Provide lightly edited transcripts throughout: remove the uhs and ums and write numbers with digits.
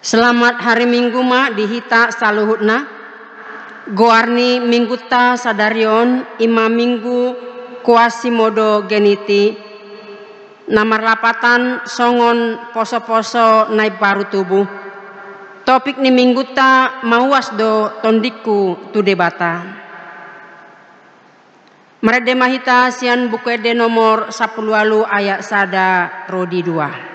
Selamat hari Minggu mak dihita saluhutna. Goarni mingguta sadarion ima minggu kuasimodo geniti. Namar lapatan songon poso-poso naik baru tubuh. Topik ni mingguta mawas do tondiku tu debata. Merede mahita sian buku ede nomor 10 ayat sada rodi 2.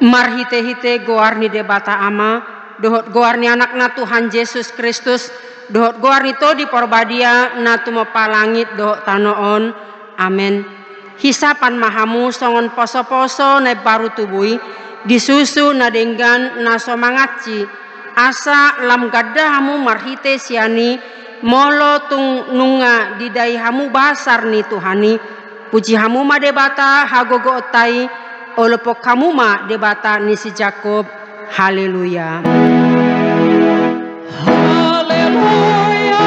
Marhite-hite goarni debata ama, dohot goarni anakna Tuhan Yesus Kristus, dohot goarni to di porbadia natu mapalangit dohot tanoon, amen. Hisapan mahamu songon poso-poso na baru tubui, disusu na denggan na somangaci, asa lam gaddahamu marhite siani, molo tung nunga didai hamu basar ni Tuhani, puji hamu ma debata hagogo otai, olopok kamu ma debata nisi Jakob. Haleluya. Haleluya.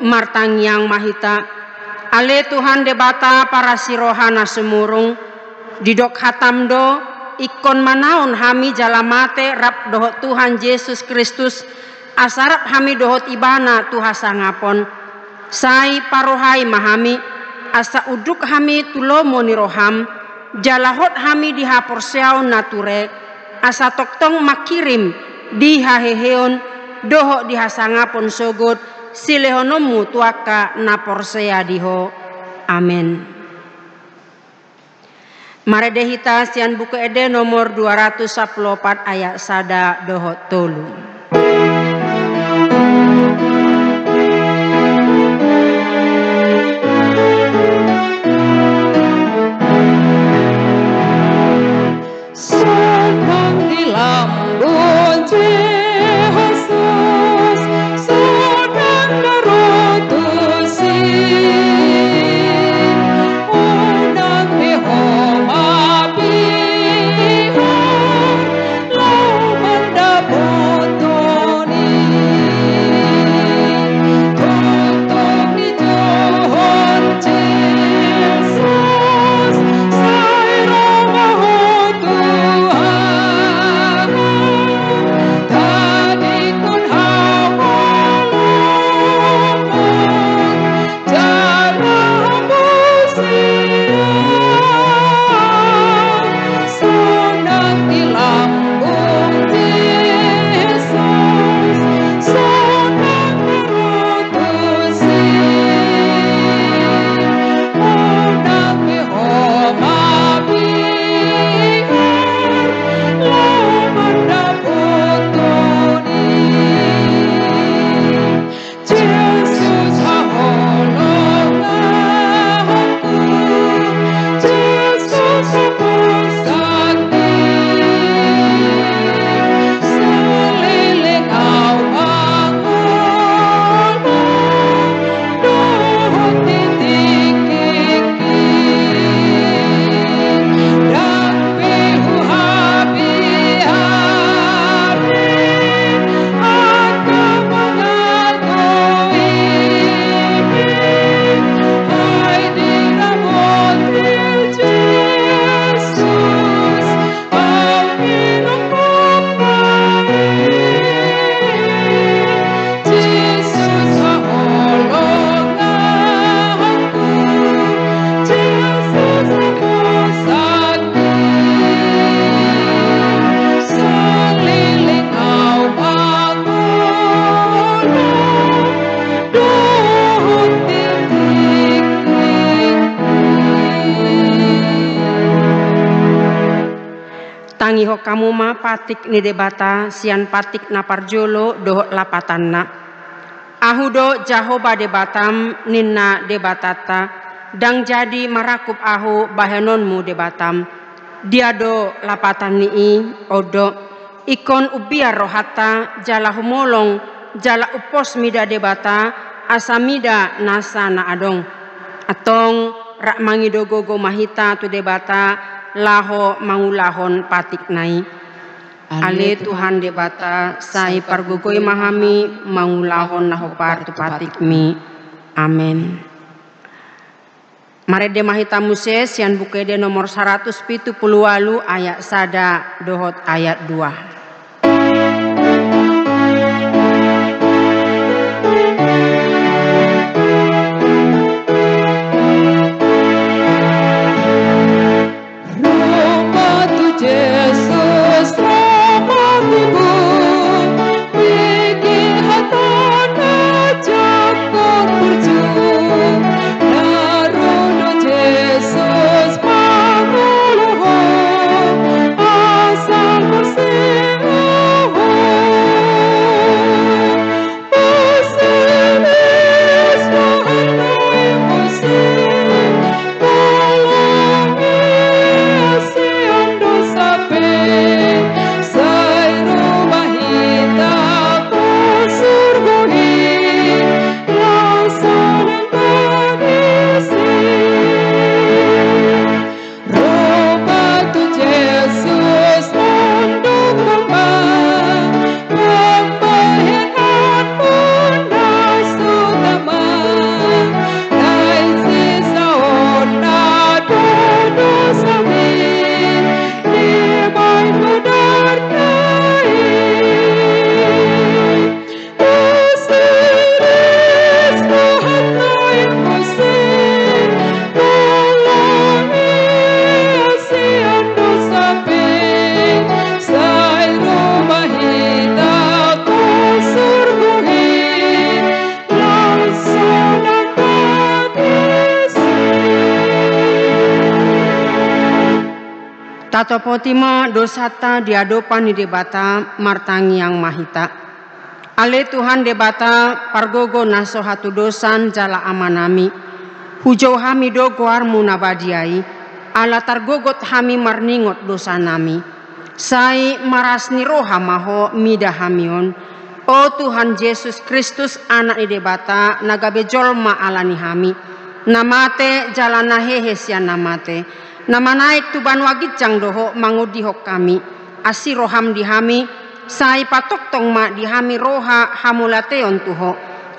Martang yang mahita, ale Tuhan debata para sirohana semurung, didok hatamdo, ikon manaon hami jalamate rap dohot Tuhan Yesus Kristus, asarap hami dohot ibana Tuha sangapon, sai parohai mahami, asa uduk hami tulomo ni roham, jalahot hami dihaporseau nature, asa toktong makirim dihaheheon, dohot dihasangapon sogot, silehonomu tuaka naporsea diho. Amen. Marede hita sian buku ede nomor 214 ayat sada dohot tolu. Senang di lambung Yesus, sedang berutusi, undang behom api, lau mendaput tangi ho kamu ma patik ni debata sian patik na parjolo dohot lapatanna. Ahudo Jahoba debatam ninna debatata dang jadi marakup ahu bahenonmu debatam. Diado lapatan nii odo ikon ubiar rohata jala humolong jala upos mida debata asamida nasa na adong. Atong rak mangidogogo mahita tu debata laho mangulahon patik nai. Ale Tuhan debata sai pargogoy mahami mangulahon nahopar tu patik mi. Amen. Marede mahita Muses yang bukede nomor 178 ayat sada dohot ayat 2. Tato potima dosata diadopan di debata martangi yang mahita. Ale Tuhan debata pargogo naso hatu dosan jala amanami. Hujau hami do goarmu nabadiai. Ala targogot hami marningot dosa nami. Sai marasni roha maho mida hamion. O Tuhan Yesus Kristus anak di debata nagabe jolma alani hami. Namate jalana hehe sian namate. Nama naik tu banu agijang doho mangudi hok kami. Asi roham dihami. Sai patok tong ma dihami roha hamulateon tuho.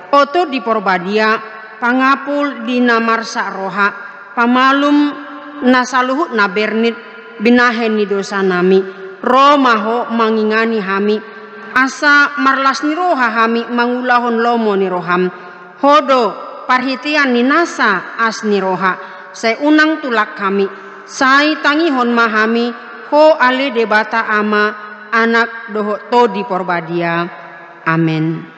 Oto di porbadia. Pangapul di namarsa roha. Pamalum nasaluhut na bernit. Binahen ni dosa nami. Romaho mangingani hami. Asa marlas ni roha hami mangulahon lomo ni roham. Hodo parhitian ni nasa as ni roha. Saya unang tulak kami. Sai tangihon mahami ho ale debata ama anak doho to di porbadia. Amen.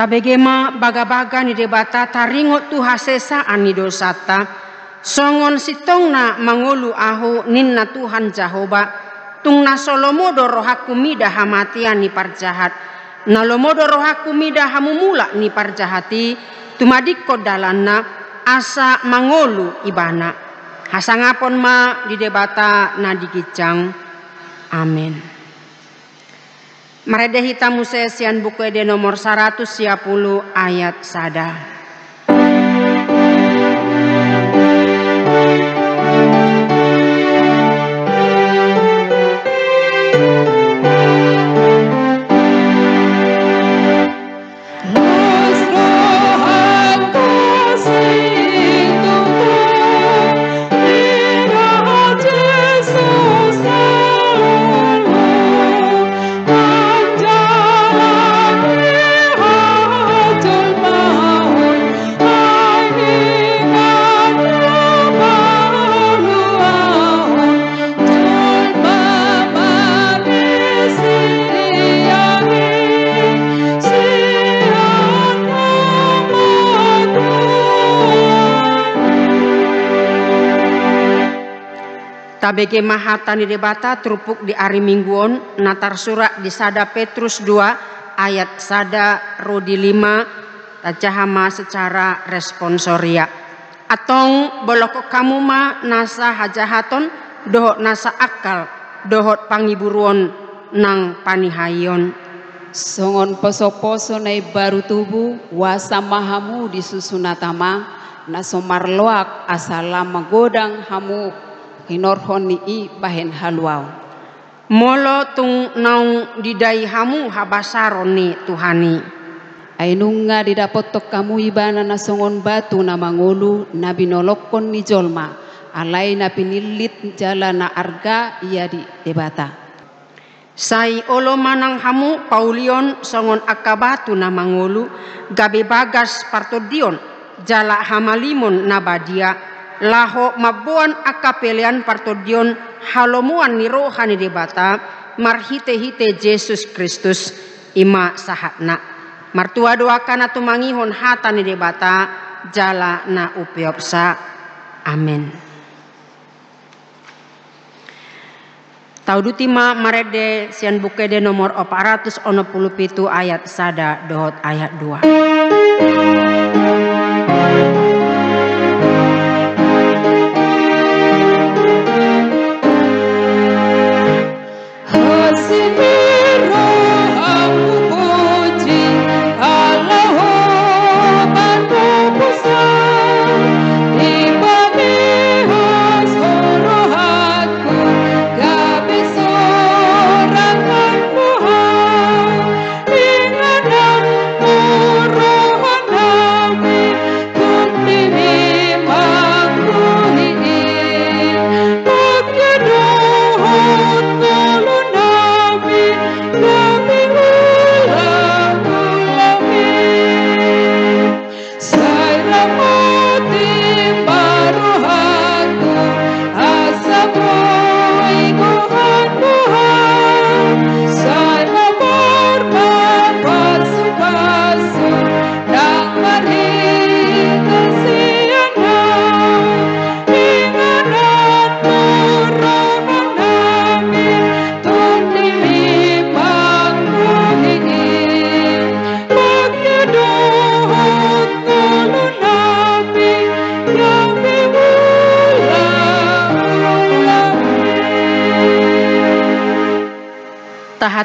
Tabegema baga-baga ni debata taringot tu hasesa ani dosata. Songon sitong na mangulu ahu ninna Tuhan Jahoba. Tung na solomodo rohaku mida hamatian ni parjahat. Na lomodo rohaku mida hamumula ni parjahati. Tumadikko dalanna asa mangolu ibana. Hasangapon ma di debata na digijang. Amen. Marede hita Muses yang buku de nomor 110 ayat sada. Tabege mahata ni debata trupuk di ari mingguon natar surat di sada Petrus 2 ayat sada rodi 5 tajahama secara responsoria. Atong boloko kamu ma nasa hajahaton dohot nasa akal dohot pangiburuon nang panihayon. Songon poso-poso na baru tubuh wasa mahamu di susunatama na somarloak asala magodang hamu hinorhon ni bahen halwaw. Molo tung naung didai hamu habasaron ni Tuhani. Ainung nga didapotok kamu ibana na songon batu na mangulu na binolokon ni jolma alay na pinilit jala na arga iya di debata. Sai olo manang hamu Paulion songon akabatu na mangulu gabe bagas partodion jala hamalimon na badia laho mabuan akapelian partodion halomuan ni rohani debata marhite-hite Yesus Kristus ima sahatna. Martua doakan atu mangihon hata ni debata jala na upiopsa. Amin. Taudutima marede sian bukede nomor 467 ayat sada dohot ayat 2.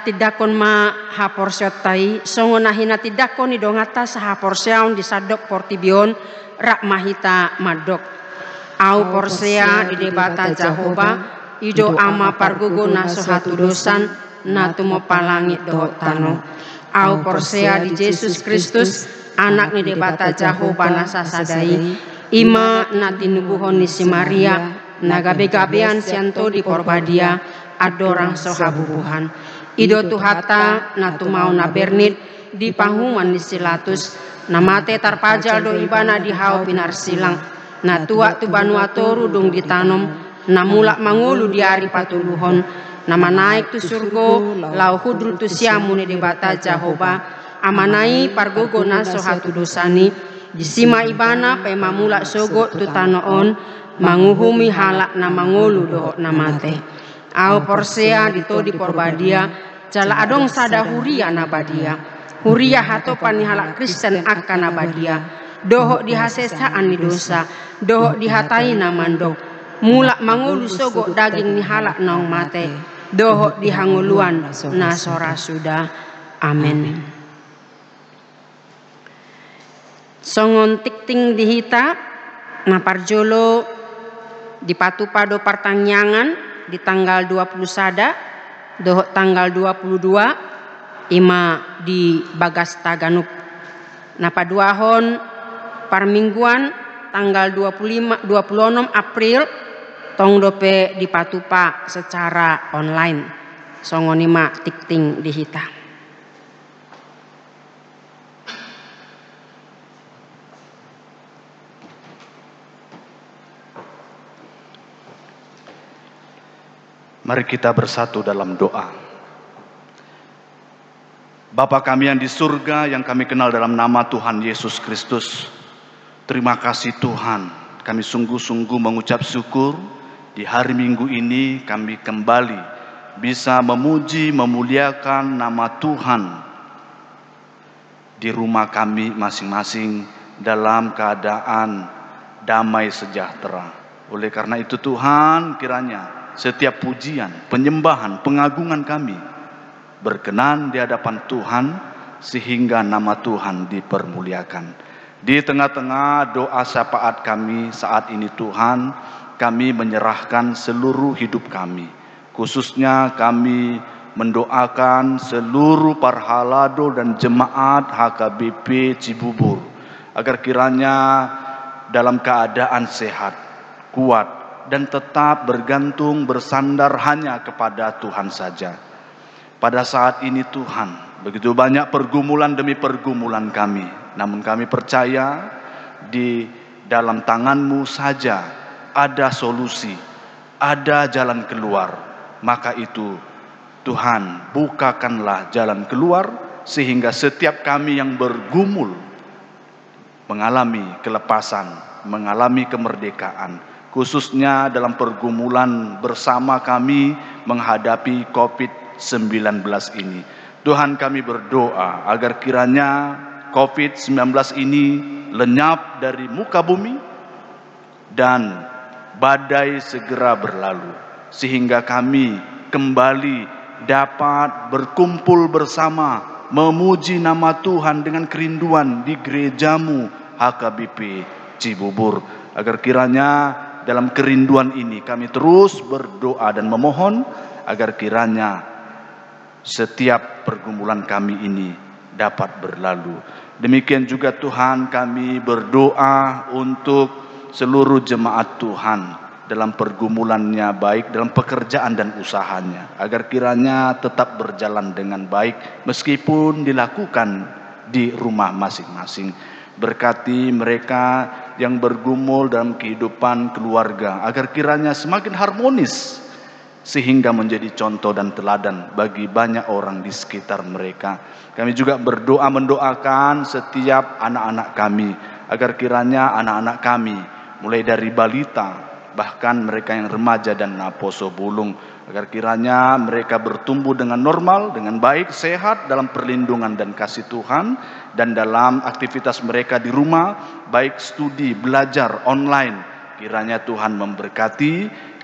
Tidakon ma haporsiot tai songon nahina tidakon ni dongata sa haporseon di sadok portibion rak mahita madok au porsea di debata Jahoba ido ama pargugo na sohatu dosan na tumo palangit dohot tano au porsea di Yesus Kristus anak ni debata Jahoba na sasadai ima na tinubuhon ni si Maria nagabe-gabean sianto di porbadia adorang sohabubuhan ido tuhata na tumau na bernit di panghuman ni silatus na mate tarpajal do ibana di hau pinar silang na tua tu banuatoru dung ditanom na mulak mangulu di ari patuluhon na manaik tu surgo lau hudru tu siamu ni debata Jahoba amanai pargogo na sohatu dosani di sima ibana pe mamulak sogo tu tanoon manguhumi halak na mangulu dohok na mate au porsea dito di porbadia jala adong sada huria nabadia huria hato pani halak Kristen akan nabadia dohok dihasesaan ni dosa dohok dihatai na mandok mulak mangulu sogo daging ni halak naung mate dohok dihanguluan na sora sudah. Amin. Songon tikting dihita na parjolo di patupado pertanyaan di tanggal 20 sada dohok tanggal 22 ima di Bagas Taganuk. Napa duahon parmingguan tanggal 26 April tong dope di patupa secara online. Songonima tikting dihita. Mari kita bersatu dalam doa. Bapa kami yang di surga, yang kami kenal dalam nama Tuhan Yesus Kristus. Terima kasih Tuhan, kami sungguh-sungguh mengucap syukur di hari Minggu ini kami kembali bisa memuji, memuliakan nama Tuhan di rumah kami masing-masing dalam keadaan damai sejahtera. Oleh karena itu Tuhan, kiranya setiap pujian, penyembahan, pengagungan kami berkenan di hadapan Tuhan sehingga nama Tuhan dipermuliakan. Di tengah-tengah doa syafaat kami saat ini Tuhan, kami menyerahkan seluruh hidup kami. Khususnya kami mendoakan seluruh parhalado dan jemaat HKBP Cibubur agar kiranya dalam keadaan sehat, kuat, dan tetap bergantung bersandar hanya kepada Tuhan saja. Pada saat ini Tuhan, begitu banyak pergumulan demi pergumulan kami, namun kami percaya di dalam tangan-Mu saja ada solusi, ada jalan keluar. Maka itu Tuhan, bukakanlah jalan keluar sehingga setiap kami yang bergumul mengalami kelepasan, mengalami kemerdekaan, khususnya dalam pergumulan bersama kami menghadapi COVID-19 ini. Tuhan, kami berdoa agar kiranya COVID-19 ini lenyap dari muka bumi dan badai segera berlalu, sehingga kami kembali dapat berkumpul bersama memuji nama Tuhan dengan kerinduan di gereja-Mu HKBP Cibubur. Agar kiranya dalam kerinduan ini kami terus berdoa dan memohon agar kiranya setiap pergumulan kami ini dapat berlalu. Demikian juga Tuhan, kami berdoa untuk seluruh jemaat Tuhan dalam pergumulannya, baik dalam pekerjaan dan usahanya, agar kiranya tetap berjalan dengan baik meskipun dilakukan di rumah masing-masing. Berkati mereka yang bergumul dalam kehidupan keluarga, agar kiranya semakin harmonis sehingga menjadi contoh dan teladan bagi banyak orang di sekitar mereka. Kami juga berdoa mendoakan setiap anak-anak kami, agar kiranya anak-anak kami mulai dari balita, bahkan mereka yang remaja dan poso bulung, agar kiranya mereka bertumbuh dengan normal, dengan baik, sehat dalam perlindungan dan kasih Tuhan, dan dalam aktivitas mereka di rumah, baik studi, belajar online, kiranya Tuhan memberkati,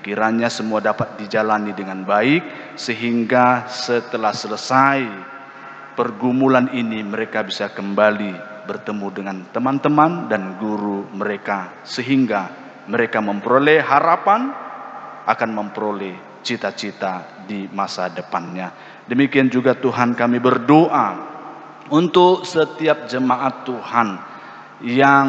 kiranya semua dapat dijalani dengan baik, sehingga setelah selesai pergumulan ini mereka bisa kembali bertemu dengan teman-teman dan guru mereka, sehingga mereka memperoleh harapan akan memperoleh cita-cita di masa depannya. Demikian juga Tuhan, kami berdoa untuk setiap jemaat Tuhan yang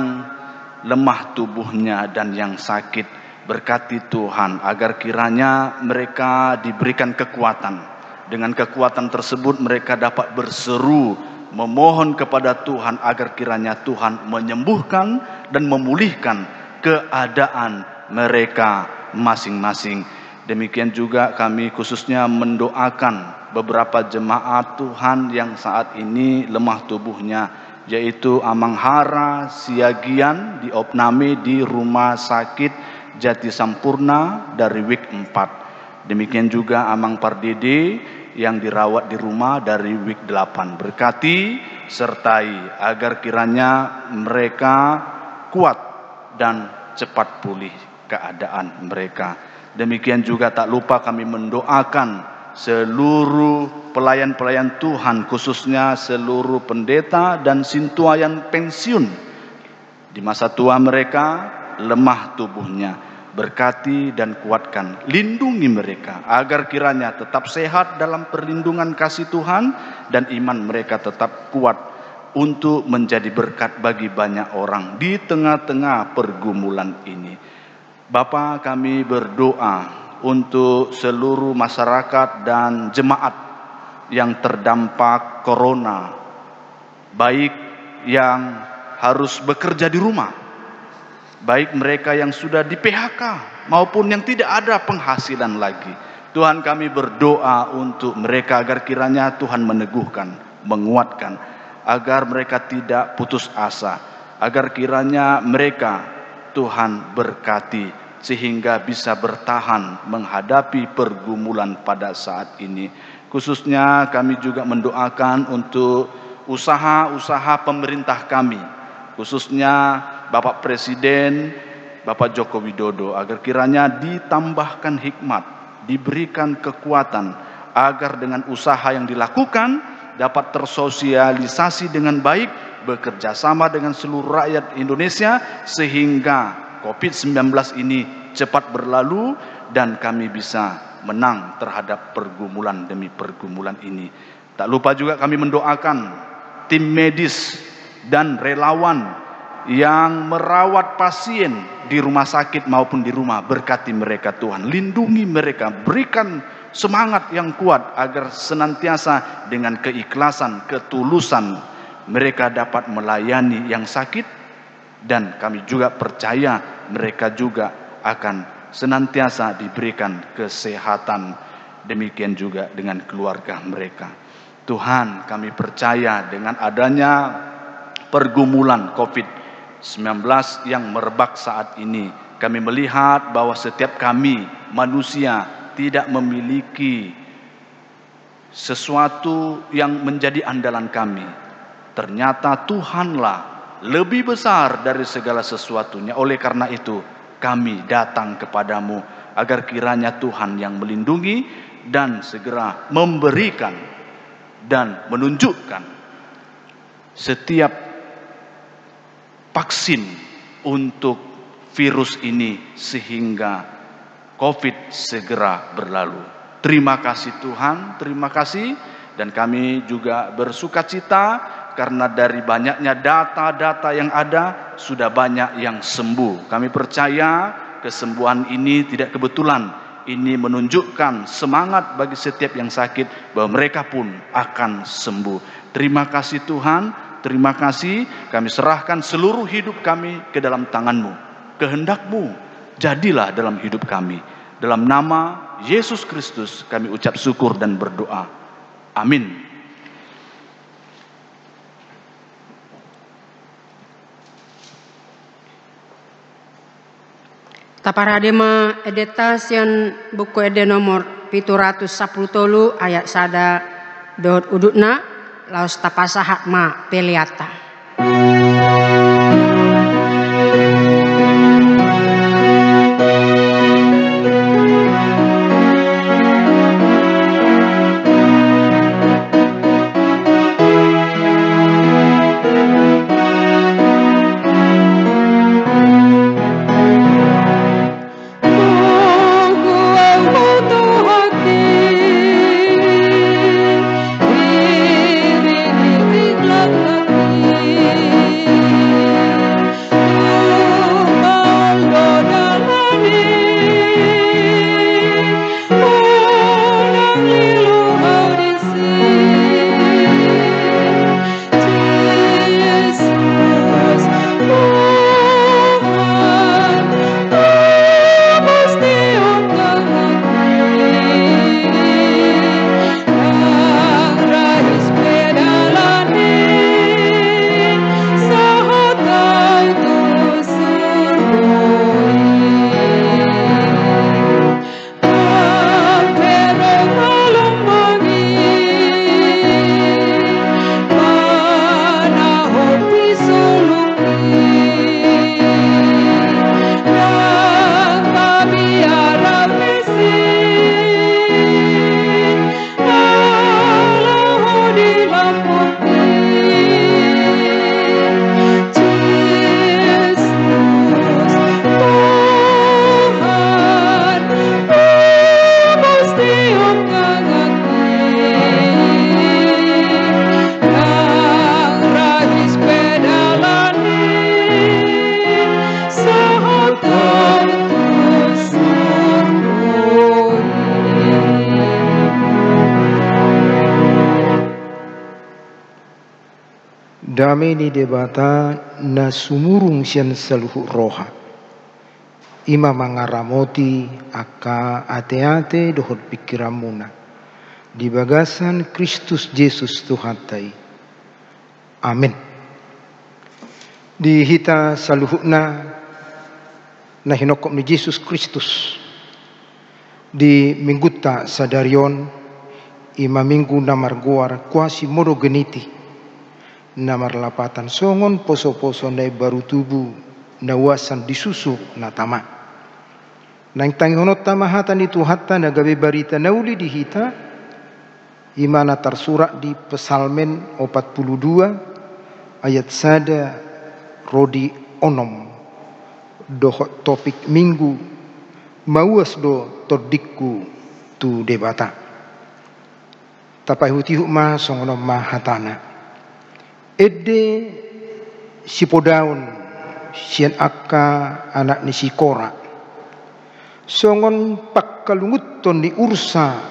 lemah tubuhnya dan yang sakit. Berkati Tuhan agar kiranya mereka diberikan kekuatan. Dengan kekuatan tersebut mereka dapat berseru memohon kepada Tuhan agar kiranya Tuhan menyembuhkan dan memulihkan keadaan mereka masing-masing. Demikian juga kami khususnya mendoakan beberapa jemaat Tuhan yang saat ini lemah tubuhnya, yaitu Amang Hara Siagian diopname di Rumah Sakit Jati Sampurna dari week 4. Demikian juga Amang Pardede yang dirawat di rumah dari week 8. Berkati sertai agar kiranya mereka kuat dan cepat pulih keadaan mereka. Demikian juga tak lupa kami mendoakan seluruh pelayan-pelayan Tuhan, khususnya seluruh pendeta dan sintuayan pensiun di masa tua mereka, lemah tubuhnya. Berkati dan kuatkan, lindungi mereka agar kiranya tetap sehat dalam perlindungan kasih Tuhan, dan iman mereka tetap kuat untuk menjadi berkat bagi banyak orang di tengah-tengah pergumulan ini. Bapa, kami berdoa untuk seluruh masyarakat dan jemaat yang terdampak corona, baik yang harus bekerja di rumah, baik mereka yang sudah di PHK maupun yang tidak ada penghasilan lagi. Tuhan, kami berdoa untuk mereka agar kiranya Tuhan meneguhkan, menguatkan, agar mereka tidak putus asa, agar kiranya mereka Tuhan berkati sehingga bisa bertahan menghadapi pergumulan pada saat ini. Khususnya kami juga mendoakan untuk usaha-usaha pemerintah kami, khususnya Bapak Presiden, Bapak Joko Widodo, agar kiranya ditambahkan hikmat, diberikan kekuatan, agar dengan usaha yang dilakukan dapat tersosialisasi dengan baik, bekerja sama dengan seluruh rakyat Indonesia, sehingga COVID-19 ini cepat berlalu dan kami bisa menang terhadap pergumulan demi pergumulan ini. Tak lupa juga kami mendoakan tim medis dan relawan yang merawat pasien di rumah sakit maupun di rumah. Berkati mereka Tuhan, lindungi mereka, berikan semangat yang kuat agar senantiasa dengan keikhlasan, ketulusan mereka dapat melayani yang sakit, dan kami juga percaya mereka juga akan senantiasa diberikan kesehatan, demikian juga dengan keluarga mereka. Tuhan, kami percaya dengan adanya pergumulan COVID-19 yang merebak saat ini, kami melihat bahwa setiap kami manusia tidak memiliki sesuatu yang menjadi andalan kami. Ternyata Tuhanlah lebih besar dari segala sesuatunya. Oleh karena itu kami datang kepadamu agar kiranya Tuhan yang melindungi dan segera memberikan dan menunjukkan setiap vaksin untuk virus ini sehingga COVID segera berlalu. Terima kasih Tuhan, terima kasih, dan kami juga bersukacita karena dari banyaknya data-data yang ada, sudah banyak yang sembuh. Kami percaya kesembuhan ini tidak kebetulan. Ini menunjukkan semangat bagi setiap yang sakit, bahwa mereka pun akan sembuh. Terima kasih Tuhan, terima kasih. Kami serahkan seluruh hidup kami ke dalam tangan-Mu. Kehendak-Mu jadilah dalam hidup kami. Dalam nama Yesus Kristus kami ucap syukur dan berdoa. Amin. Taparadema editasian buku ede nomor 710 ayat sada dot udutna laos tapasahat ma peliata. Damai ni debata na sumurung sian saluhu roha. Ima mangaramoti aka ate-ate dohot pikiramuna. Di bagasan Kristus Yesus Tuhantai. Amin. Di hita saluhuna na hinokop ni Yesus Kristus di mingguta sadarion ima minggu namar guar kuasi modo geniti namar lapatan songon poso-poso nai baru tubuh na wasan disusu na tama nang tangi honot tama hata ni tuhatta na gabe barita nauli di hita imana tersurat di Pesalmen 42 ayat sada rodi onom doh topik minggu mauas do todikku tu debata tapai huti hukma songono mahatana ede sipodaun sian akka anak ni sikora songon pakkalunguton ni ursa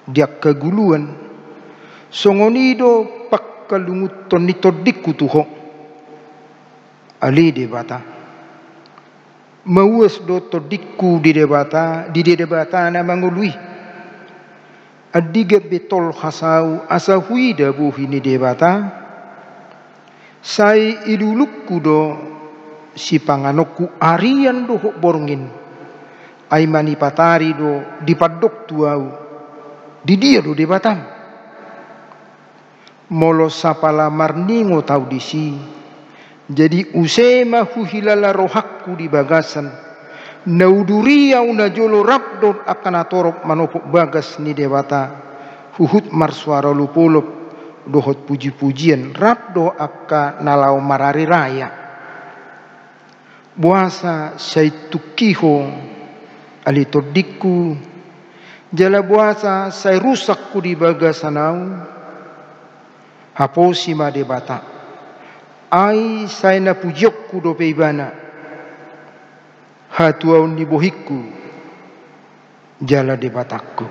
dia keguluan songonido pakkalunguton ni todikku tuho ali debata mauas do todikku di debata na mangului adiga betol khasau asa huida buhini debata sai idulukku do si panganokku arian do borngin ai manipatari do dipadok tuau di dia do debatam molo sapala marningo tau disi jadi usema huhilala rohakku di bagasan nauduria una jolo rabdon akan atorop manopok bagas ni debata huhut marsuara lupolop dohot puji-pujian rabdo akka nalau marari raya buasa saitukiho alitodikku jala buasa saya rusakku di bagasanau haposi ma debata ai saya na pujokku do peibana hatuaun ni bohikku jala debatakku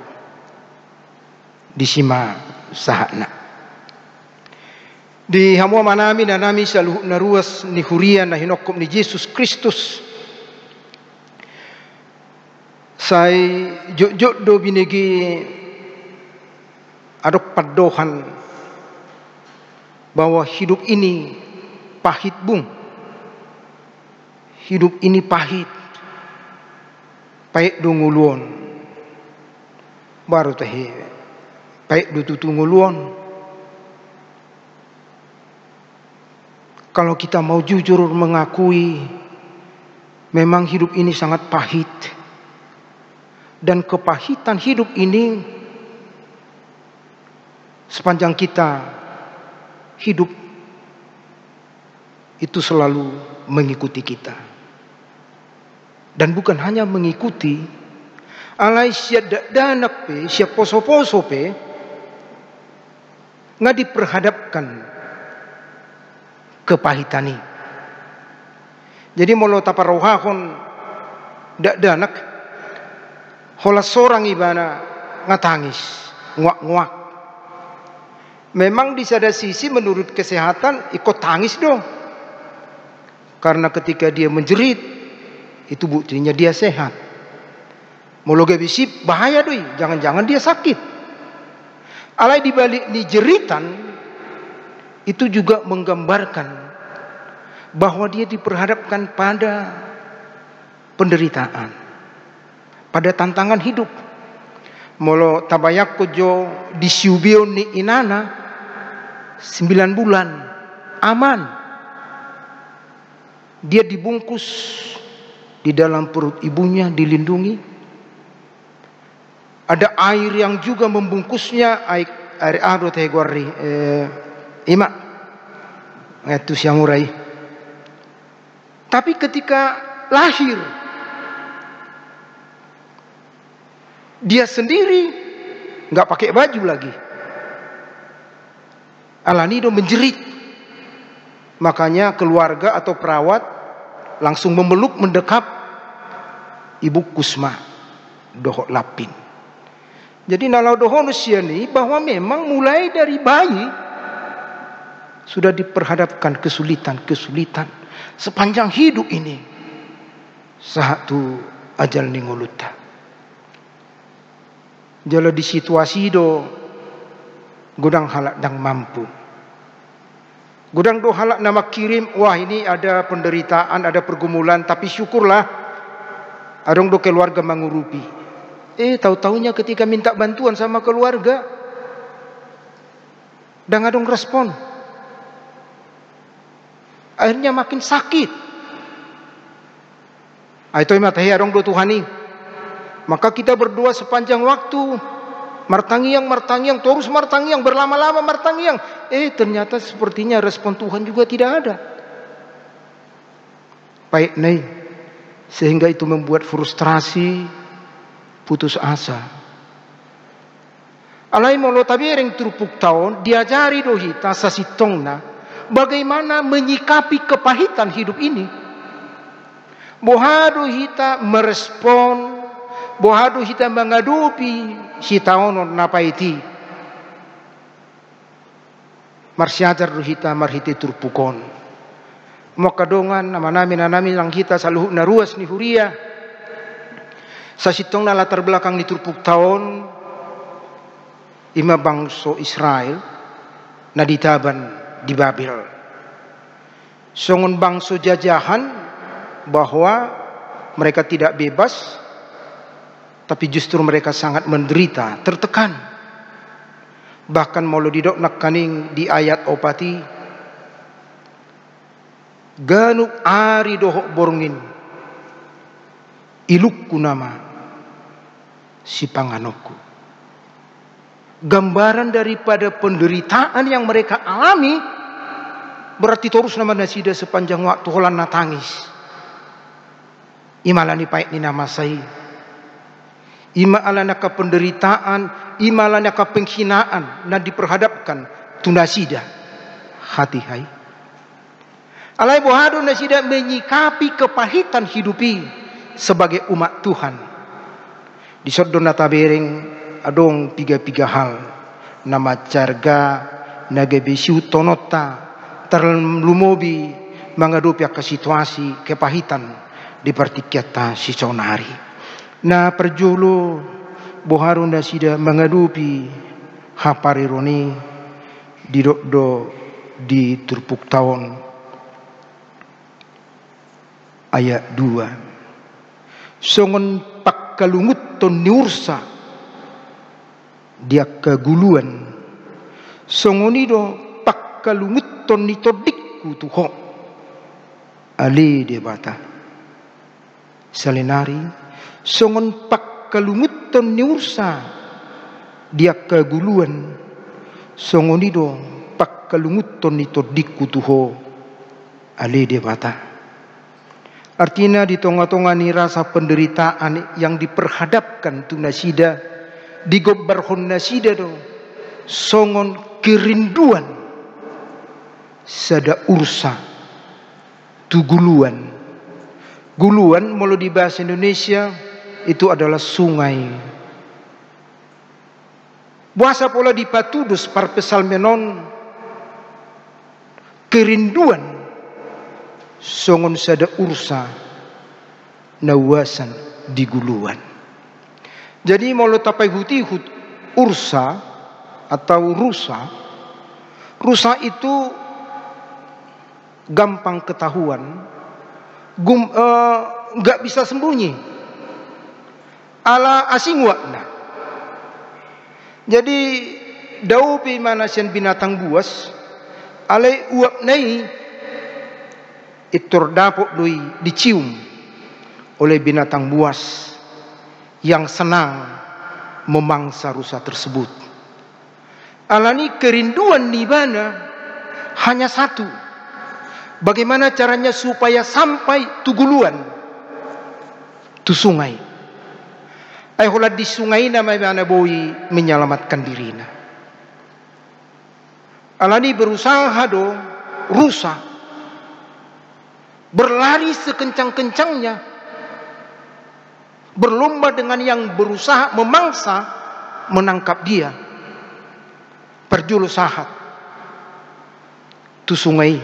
disima sahana di hamua manami na nami saluhuk na ruas ni hurian na hinokom ni Yesus Kristus sai jok do binegi adok padohan bahwa hidup ini pahit bung hidup ini pahit pahit do nguluon baru tahi pahit do tutu nguluon kalau kita mau jujur mengakui memang hidup ini sangat pahit dan kepahitan hidup ini sepanjang kita hidup itu selalu mengikuti kita dan bukan hanya mengikuti alai siap danak pe siap poso-poso pe nggak diperhadapkan kepahitani jadi molo taparohahon dak danak hola seorang ibana ngatangis nguak-nguak memang di sada sisi menurut kesehatan ikut tangis dong karena ketika dia menjerit itu buktinya dia sehat mologa bisip bahaya doi jangan-jangan dia sakit alai dibalik ni jeritan itu juga menggambarkan bahwa dia diperhadapkan pada penderitaan pada tantangan hidup molo tabayak kojo disiubion ni inana 9 bulan aman dia dibungkus di dalam perut ibunya dilindungi ada air yang juga membungkusnya air ado teh gorri ima itu siamurai tapi ketika lahir dia sendiri nggak pakai baju lagi alanido menjerit makanya keluarga atau perawat langsung memeluk mendekap ibu Kusma dohok lapin jadi nalau dohok nusiani bahwa memang mulai dari bayi sudah diperhadapkan kesulitan-kesulitan sepanjang hidup ini satu ajal ningoluta jala di situasi do godang halak dang mampu Gudang do halak nama kirim, wah ini ada penderitaan, ada pergumulan, tapi syukurlah adong do keluarga mengurupi. Tahu-tahunya ketika minta bantuan sama keluarga, dan adong respon. Akhirnya makin sakit. Itu matahi adong do Tuhani. Maka kita berdoa sepanjang waktu. Martangiang, terus martangiang, berlama-lama martangiang. Ternyata sepertinya respon Tuhan juga tidak ada. Baik nih. Sehingga itu membuat frustrasi, putus asa. Alai molo tabireng turpuk tahun, diajari dohita sasitongna bagaimana menyikapi kepahitan hidup ini. Bohado hita merespon, bohado hita mengadupi hitaonon napaiti. Marsiajar hita marhiti turpukon. Mokadongan nama-nami lang hita saluhuk naruas ni huria. Sasitong na latar belakang ni turpuk tahun, ima bangso Israel na ditaban di Babel. Songon bangso jajahan bahwa mereka tidak bebas, tapi justru mereka sangat menderita, tertekan. Bahkan molo didok nak kaning di ayat opati, ganu ari dohok borngin, ilukku nama si panganokku. Gambaran daripada penderitaan yang mereka alami, berarti terus nama nasida sepanjang waktu holan natangis. Imalani pait ni nama saya. Ima alana ka penderitaan, ima alana ka penghinaan na diperhadapkan tu nasida hati hai. Alai bohado nasida menyikapi kepahitan hidupi sebagai umat Tuhan. Di sodona tabereng adong tiga hal. Nama carga nagebesiu tonota terlumobi mengadupi ke situasi kepahitan di partikyata si sonari. Na perjolo boharo nasida mengadupi haparironi didokdo di turpuk tahun ayat 2. Songon pakkalungut ton niursa dia keguluan. Songonido pakkalungut ton nitodikku tuho ali debata. Salenari songon pakkalungut ton niursa dia keguluan. Songonido pakkalungut ton nitodikku tuho ali debata. Artinya di tengah-tengah ni rasa penderitaan yang diperhadapkan tu nasida, digobarhon nasida do, songon kerinduan, sada ursa, tu guluan. Guluan molo di bahasa Indonesia itu adalah sungai. Bahasa pola di patudus parpesalmenon kerinduan songon sada ursa nawasan di guluan. Jadi molo tapai huti ursa atau rusa, rusa itu gampang ketahuan, nggak bisa sembunyi, ala asing wakna. Jadi daupi manasian binatang buas, alai uap nai itur dapuk lui dicium oleh binatang buas yang senang memangsa rusa tersebut. Alani kerinduan nibana hanya satu. Bagaimana caranya supaya sampai tuguluan tu sungai. Ayahulah di sungai nama mana boi menyelamatkan dirinya. Alani berusaha do rusa berlari sekencang-kencangnya, berlomba dengan yang berusaha memangsa menangkap dia. Perjulu sahat tu sungai.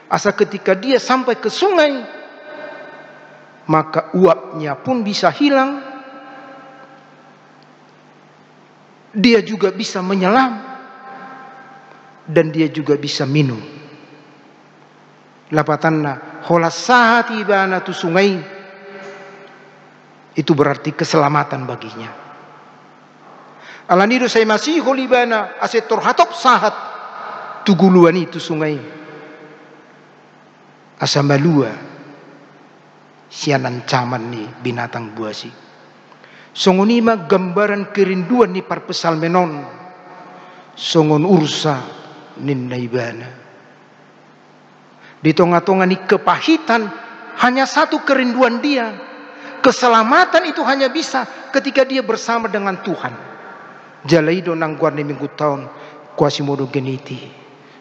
Asa ketika dia sampai ke sungai, maka uapnya pun bisa hilang. Dia juga bisa menyelam dan dia juga bisa minum. Lapatanna hola sahat ibana tu sungai. Itu berarti keselamatan baginya. Alanido saya masih holibana asetor hatop sahat tuguluan itu sungai. Asamalua sian ancaman ni binatang buasi. Songonima gambaran kerinduan ni parpesal menon. Songon ursa ninnaibana. Di tengah-tengah ni kepahitan hanya satu kerinduan dia. Keselamatan itu hanya bisa ketika dia bersama dengan Tuhan. Jalaido nangguar ni minggu tahun kuasi modo geniti.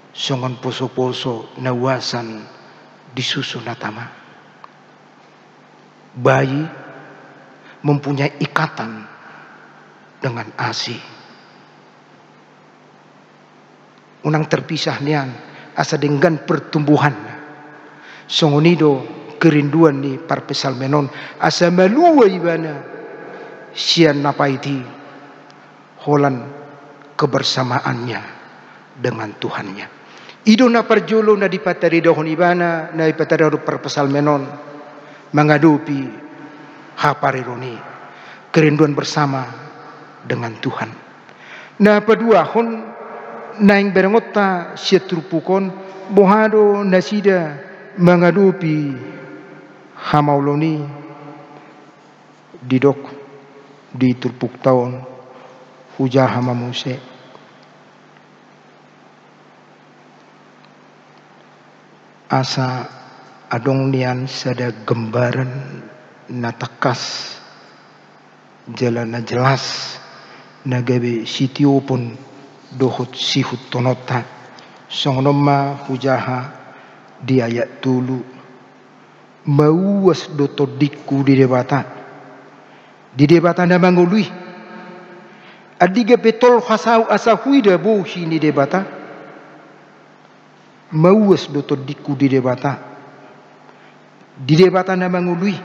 Songon poso-poso nawasan disusun natama. Bayi mempunyai ikatan dengan asi. Unang terpisah nian asa dengan pertumbuhan. Songonido kerinduan ni parpesal menon asa malua ibana sian napaiti holan kebersamaannya dengan Tuhannya. Ido na parjolo na dipatari dohon ibana na dipatari dohon parpesal menon mengadupi haparironi kerinduan bersama dengan Tuhan. Nah kedua hon naing berengota sietrupukon bohado nasida mengadupi hamauloni didok di turpuk tahun hujah hamamuse. Asa adong nian sada gambaran natakas jalan na jelas nagabe sitio pun dohot sihut tonota songnoma hujaha di ayat tulu mauas doto diku di debata na mangului adiga betol hasau asahuida bohi ni debata mauas doto diku di debata na mangului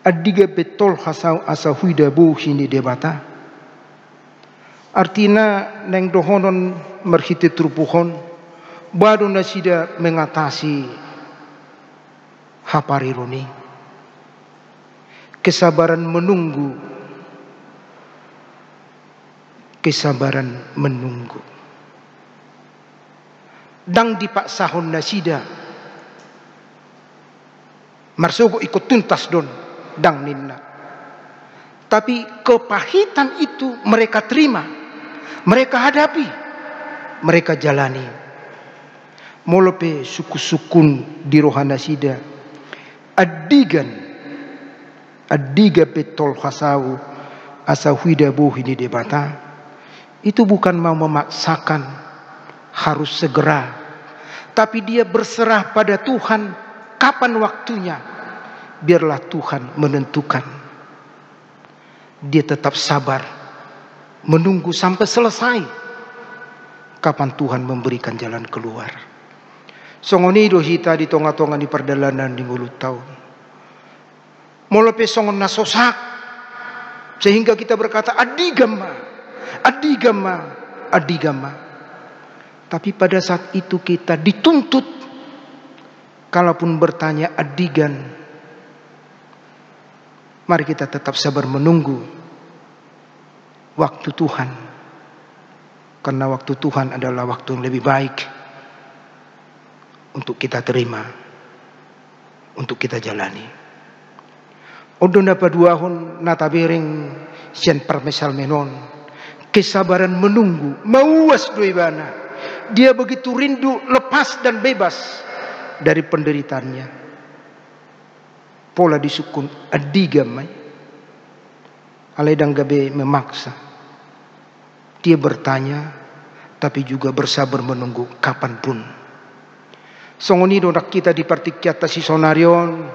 adiga betol hasau asahuida bohi ni debata. Artinya neng dohonon merhite trupuhon baru nasida mengatasi haparironi kesabaran menunggu dang dipaksahon nasida marsogo ikut tuntas don dang ninna tapi kepahitan itu mereka terima, mereka hadapi, mereka jalani. Molope suku-sukun di rohana sida adiga betol khasau asahuida bohi di debata itu bukan mau memaksakan harus segera, tapi dia berserah pada Tuhan kapan waktunya, biarlah Tuhan menentukan. Dia tetap sabar menunggu sampai selesai kapan Tuhan memberikan jalan keluar. Songoni dohita di tonga-tonga di perdalanan di mulut tahun. Molope songon nasosak sehingga kita berkata adigama. Tapi pada saat itu kita dituntut kalaupun bertanya adigan, mari kita tetap sabar menunggu waktu Tuhan. Karena waktu Tuhan adalah waktu yang lebih baik untuk kita terima, untuk kita jalani. Odon dapat duahon natabereng sian parmesal menon. Kesabaran menunggu, mauas doibana. Dia begitu rindu lepas dan bebas dari penderitaannya. Pola disukun adigamai. Aledang gabe memaksa. Dia bertanya, tapi juga bersabar menunggu kapanpun. Songoni donak kita di partikiata si sonarion.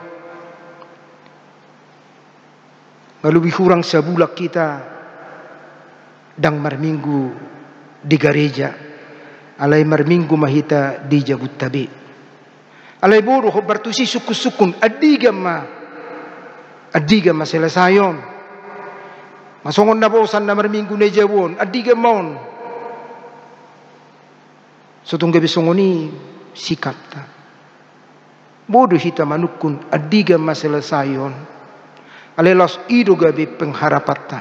Lebih kurang sebulak kita dang marminggu di gereja. Alai marminggu mahita di Jabut Tabi. Alai boruh bertusi suku-sukun adigama selesayon. Masongon na bosan na marminggu na jawon adigamaon. So tong gabi songoni sikap ta. bodoh hita manukun adiga maselesayon. Alelos ido gabe pengharapatta.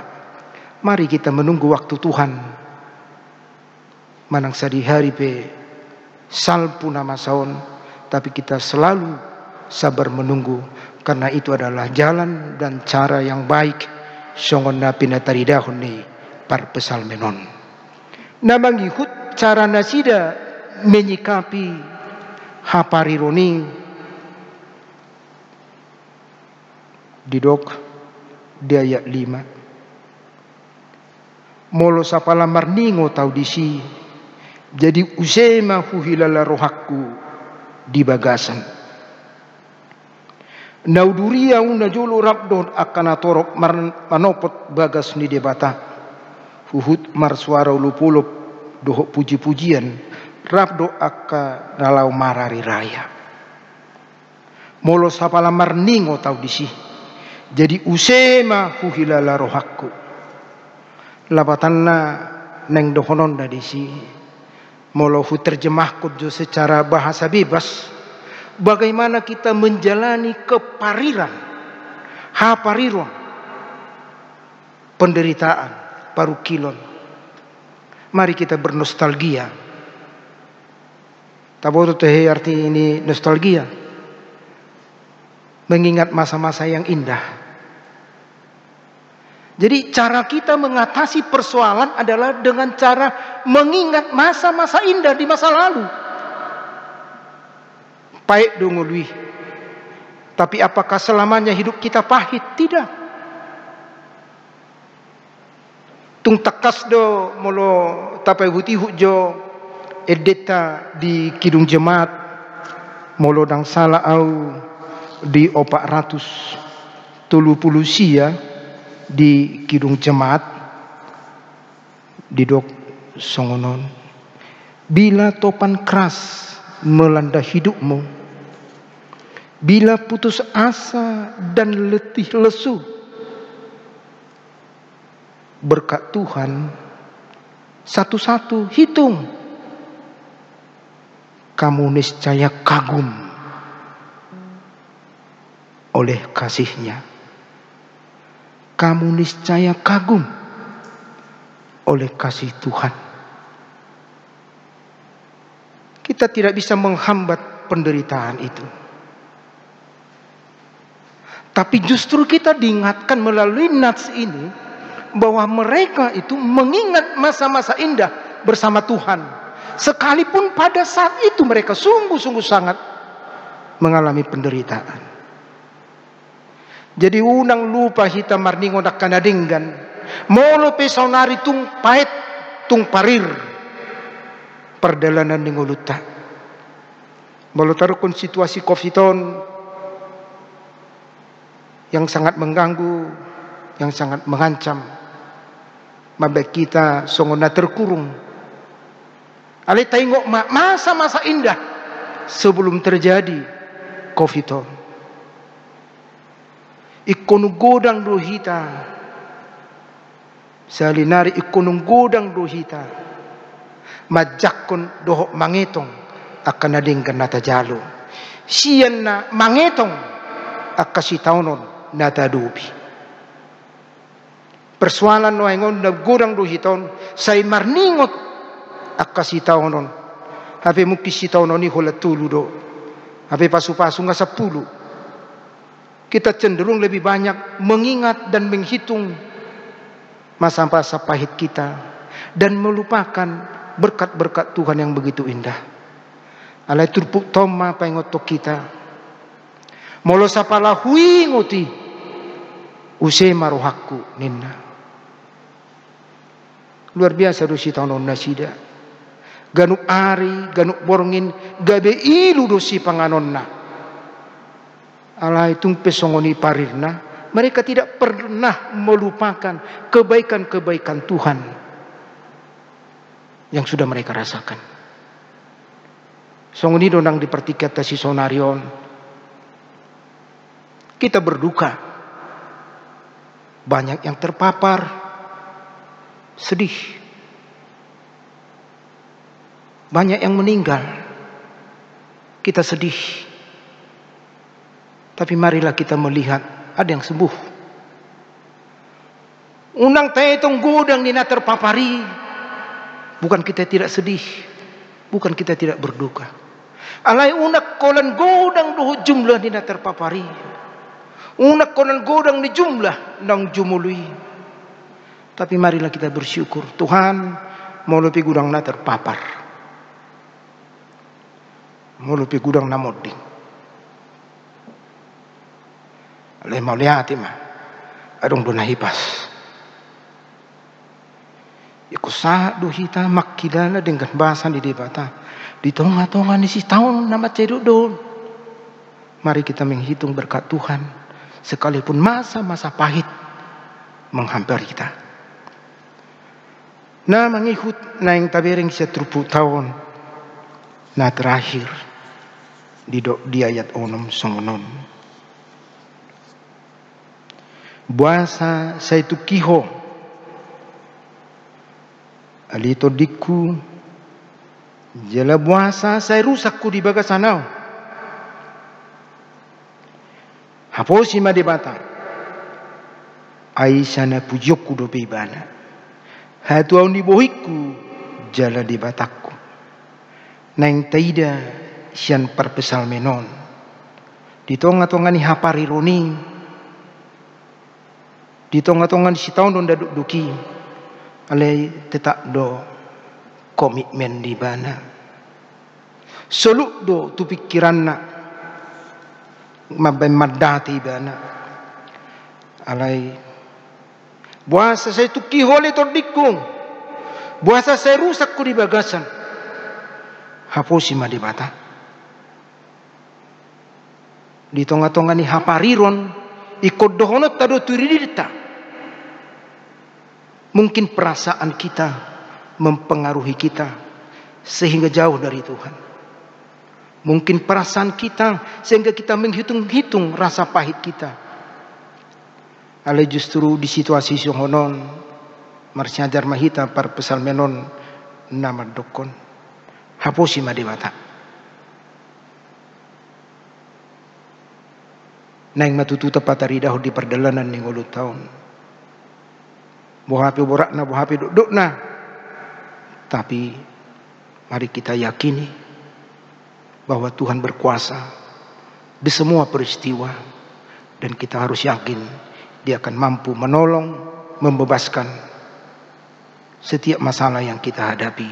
Mari kita menunggu waktu Tuhan. Manang sadi hari pe salpu nama saon, tapi kita selalu sabar menunggu, karena itu adalah jalan dan cara yang baik. Songon na pinataridahon ni par pesal menon. Namangihut cara nasida menyikapi haparironi didok di ayat 5. Molo sapala marningo tau disi, jadi usema huhilala rohakku di bagasan. Nauduria una jolo rabdon akana torok manopot bagas ni debata. Huhut mar suara ulupulup dohok puji-pujian rabdo akka nalau marari raya. Molo sapala marningo tau disi, jadi usema huhilala rohakku. Labatanna neng dohonon da disi. Molo hu terjemahkut jo secara bahasa bebas. Bagaimana kita menjalani kepariran, hapariron, penderitaan, parukilon. Mari kita bernostalgia. Taboto teh arti ini nostalgia. Mengingat masa-masa yang indah. Jadi cara kita mengatasi persoalan adalah dengan cara mengingat masa-masa indah di masa lalu. Pahit dongului. Tapi apakah selamanya hidup kita pahit? Tidak. Tung takas do molo tapai huti hujo edeta di kidung jemaat molo dang salah au di 430 sia di kidung jemaat di dok songonon. Bila topan keras melanda hidupmu, bila putus asa dan letih lesu, berkat Tuhan satu-satu hitung, kamu niscaya kagum oleh kasih-Nya. Kamu niscaya kagum oleh kasih Tuhan. Kita tidak bisa menghambat penderitaan itu. Tapi justru kita diingatkan melalui nats ini bahwa mereka itu mengingat masa-masa indah bersama Tuhan. Sekalipun pada saat itu mereka sungguh-sungguh sangat mengalami penderitaan. Jadi unang lupa hita marningo dak kanadinggan. Molo pe saunari tung pahit tung parir. Perjalanan ningoluta. Molo tarukun situasi Covidon yang sangat mengganggu, yang sangat mengancam. Mabek kita songona terkurung. Ale tengok masa-masa indah sebelum terjadi Covidon. Ikonu godang dohita. Salinari ikonu godang dohita. Majakon dohok mangetong akan nadingkan nata jalo. Sian na mangetong akasitaunon nata dubi. Persoalan no engon na godang dohiton say marningot akasitaunon. Habe mukisitaunon ni hola tuludo. Habe pasu-pasu nga 10. Kita cenderung lebih banyak mengingat dan menghitung masa-masa pahit kita dan melupakan berkat-berkat Tuhan yang begitu indah. Alai turpuk toma pengotok kita. Molo sapala hui ngoti use marohakku ninna. Luar biasa dosi tahun nasida. Ganuk ari, ganuk borngin, gabe ilu dosi panganonna. Alai tung pesongoni parirna, mereka tidak pernah melupakan kebaikan-kebaikan Tuhan yang sudah mereka rasakan. Songoni donang dipertiket si sonarion. Kita berduka. Banyak yang terpapar. Sedih. Banyak yang meninggal. Kita sedih. Tapi marilah kita melihat ada yang sembuh. Unang tayo itong gudang ni na terpapari. Bukan kita tidak sedih, bukan kita tidak berduka. Alay unak kolan gudang duho jumlah ni na terpapari. Unak kolan gudang ni jumlah nang jumului. Tapi marilah kita bersyukur, Tuhan mau lebih gudang na terpapar. Mau lebih gudang na moding. Alay mau lihat mah, adong do nahipas. Ikusa do hita makilala dengan bahasa di debata. Di tengah-tengah ni si tahun nama cedok doon. Mari kita menghitung berkat Tuhan. Sekalipun masa-masa pahit menghampiri kita. Na mengikut na yang tabering 10 tahun na terakhir di ayat 6 songonon. Buasa sa itu kiho alito diku jala buasa saya rusakku di bagasanau. Haposi ma debata. Aisyana pujokku do bebana. Hatu au ni bohiku jala debatakku. Nang taida sian perpesal menon. Di tonga-tonga ni hapari roni. Di tonga-tonga si tahun don daduk duki. Alay tetap do komitmen di bana. Soluk do tu pikiran nak mabay madati bana. Alay buasa saya tu kihole tordikung. Buasa saya rusak ku di bagasan. Haposi ma di bata. Di tonga-tonga ni hapariron ikut dohonot tado turidita. Mungkin perasaan kita mempengaruhi kita sehingga jauh dari Tuhan. Mungkin perasaan kita sehingga kita menghitung-hitung rasa pahit kita. Ale justru di situasi songonon marsiajar mahita par pesal menon nama dokon. Haposi ma dewata. Nang matututa pataridaho di perdalanan ning 8 tahun. Buhapi borak na, buhapi duduk na. Tapi mari kita yakini bahwa Tuhan berkuasa di semua peristiwa. Dan kita harus yakin Dia akan mampu menolong, membebaskan setiap masalah yang kita hadapi.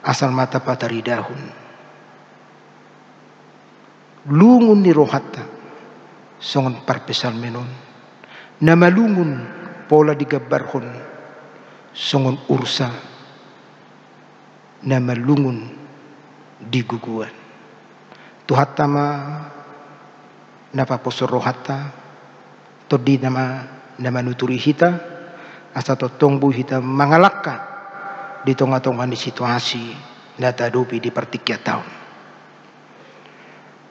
Asal mata patari dahun. Lungun ni rohatta. Songon parpesal menon. Nama lungun pola digabarhon songon ursa nama lungun diguguan tuhatta ma napa posoro hatta todi nama nuturi hita asa tongbu hita mangalakka di tonga-tonga di situasi nata dopi di pertikia tahun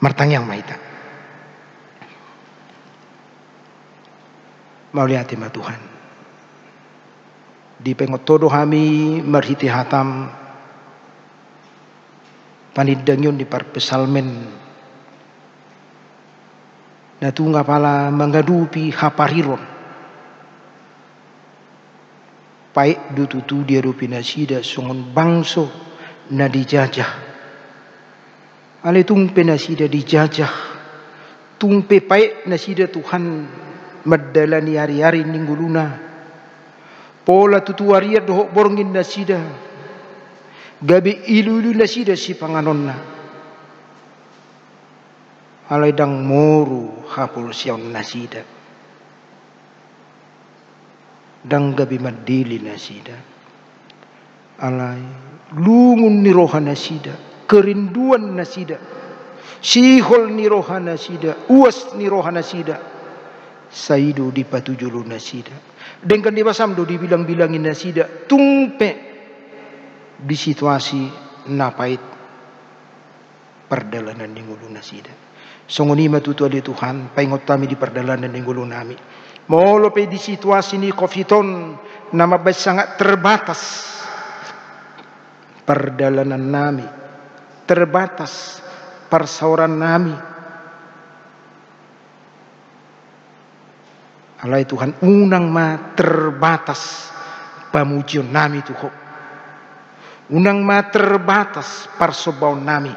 martangyang mahita mau lihat ma Tuhan. Di pengotodo kami marhiti hatam panidangyon di parpesalmen. Natunga pala mangadupi hapariron. Paik dututu dia rupi nasida songon bangso na dijajah. Ale tumpe nasida dijajah. Tumpe paik nasida Tuhan madalani hari-hari ningguluna. Pola tutuaria dohok borongin nasida. Gabi ilulu nasida si panganonna. Alay dang moru hapul siyaw nasida. Dang gabi madili nasida. Alay lungun ni roha nasida. Kerinduan nasida. Sihol ni roha nasida. Uas ni roha nasida. Saido di patujulu nasida. Dengan di basamdo dibilang-bilangin nasida. Tumpe di situasi napait perdalanan ninggulu nasida. Songonima tutu ali Tuhan. Paingot kami di perdalanan ninggulu nami. Molo pe di situasi ni kofiton nama baik sangat terbatas. Perdalanan nami. Terbatas. Persauran nami. Alai Tuhan unang ma terbatas pamujian nami Tuhan. Unang ma terbatas parsobau nami.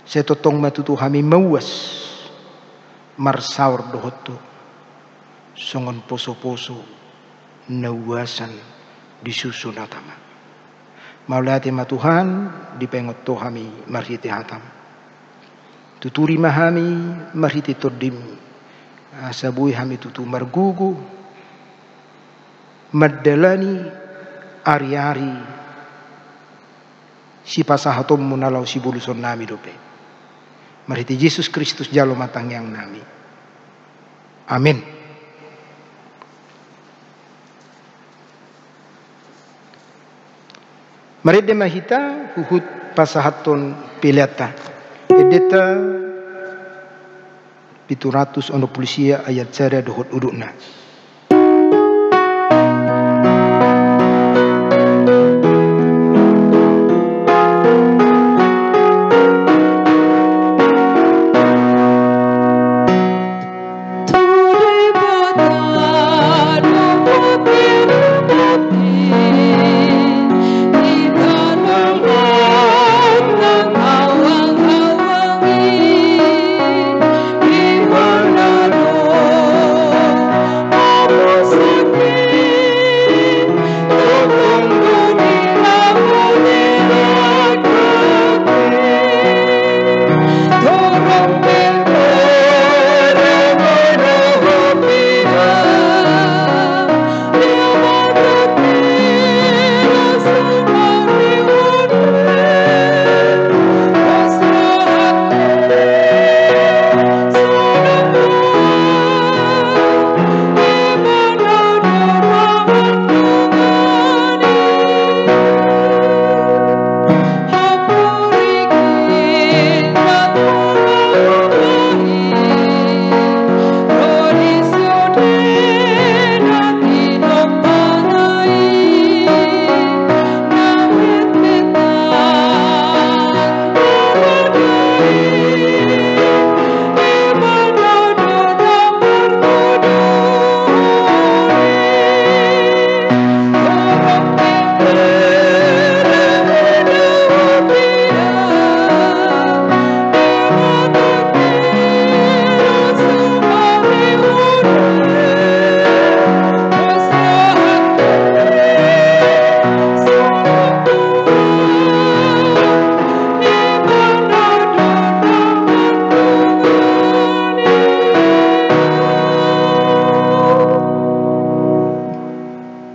Setotong matutu kami mauas marsaur dohotu. Songon poso-poso nauasan disusun atama. Maulati ma Tuhan dipengot to kami marhiti hatam. Tuturi mahami marhiti todim. Asabui kami tutu margugu madalani ari-ari si pasahatom munalau si buluson nami dope. Marhiti Yesus Kristus jalo matang yang nami. Amin. Maride mahita huhut pasahaton pilata. Edeta 700 ono polisia ayat cara dohot udukna.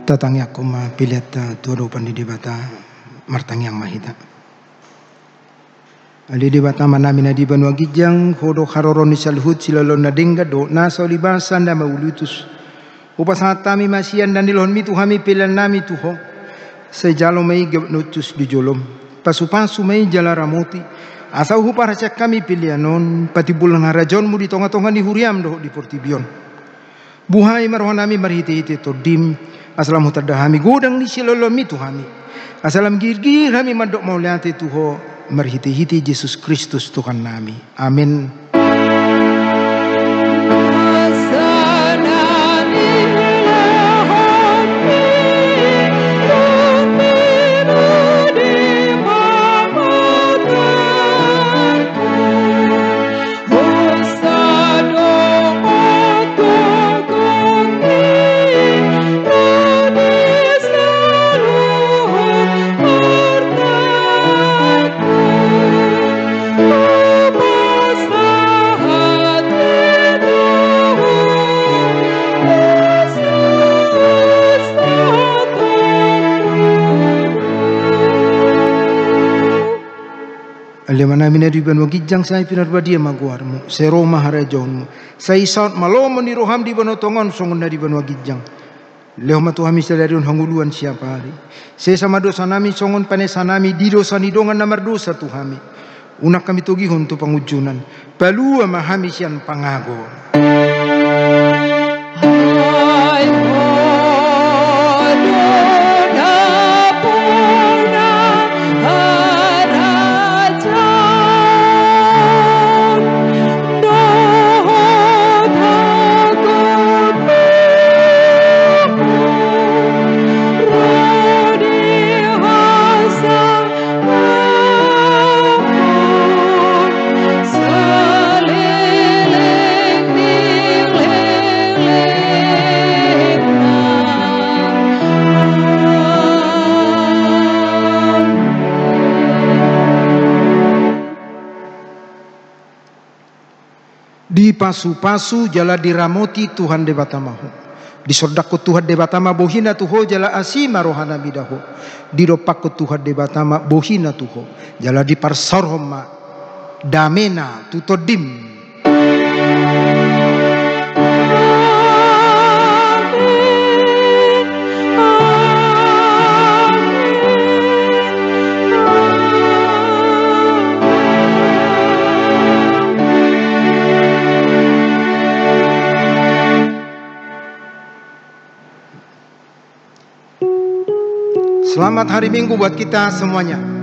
Tatang yakuma pileta tuado pandidibata martang yang mahita. Ali dibata manamina di banua gijang hodo haroron salhut silalon nadingga do nasa libasan da maulutus. Upasatami masian dan dilon mitu hami pilan nami tuho. Sejalo mai nutus di jolom. Pasu-pasu mai jala ramoti. Asau hupara cak kami pilianon pati bulan harajon mu di tonga-tonga di huriam do di portibion. Buhai marwanami marhiti-hiti to dim. Asalam hutadahami godang ni silolom itu hami. Asalam girgir hami mandok mauliati tuho marhiti-hiti Yesus Kristus Tuhan nami. Amin. Alemana minariban wagijang say pinarbadia maguarmu seroma harajonmu say saut malomon di roham di banotongon songon dari ban wagijang leo matu hami sadarion hanguluan siapa hari saya sama dosa nami songon panesanami di dosa nidongan namar dosa tu hami unak kami togihon tu pangujunan balua mahami sian pangago. pasu-pasu jala diramoti Tuhan debatamahu. Disordakku Tuhan debatama bohina tuho jala asima rohana bidaho. Diropakku Tuhan debatama bohina tuho jala diparsarhoma damena tutodim. Selamat hari Minggu buat kita semuanya.